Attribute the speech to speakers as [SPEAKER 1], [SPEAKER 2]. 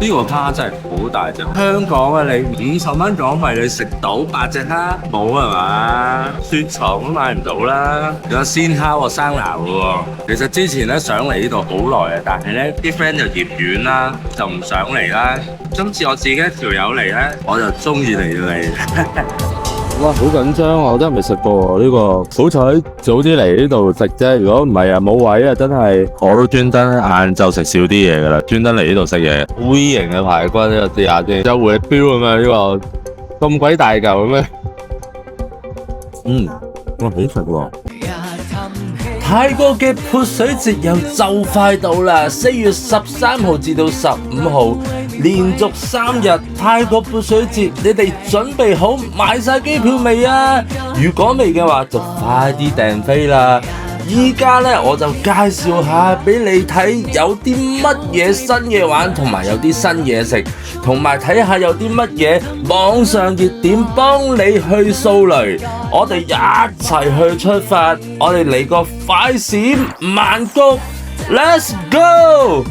[SPEAKER 1] 呢個蝦真係好大隻，香港啊你50蚊港幣你食到8隻蝦冇係嘛？雪藏都買唔到啦，有鮮蝦喎生蠔喎。其實之前咧想嚟呢度好耐啊，但係咧啲 friend 就嫌遠啦，就唔想嚟啦。今次我自己一條友嚟咧，我就中意嚟。
[SPEAKER 2] 哇，好緊張啊！我真係未食過喎呢個，好彩早啲嚟呢度食啫。如果唔係啊，冇位啊，真係我都專登晏晝食少啲嘢噶啦，專登嚟呢度食嘢。V 型嘅排骨呢個試下先，有回力鏢咁樣呢個咁鬼大嚿咁樣。哇，好食喎！
[SPEAKER 3] 泰國嘅潑水節又就快到啦，4月13號至到15號，連續3日泰國潑水節，你哋準備好買晒機票未啊？如果未嘅話，就快啲訂飛啦！依家呢，我就介紹下俾你睇，有啲乜嘢新嘢玩，同埋有啲新嘢食，同埋睇下有啲乜嘢網上熱點幫你去掃雷。我哋一齊去出發，我哋嚟個快閃曼谷 ，Let's go！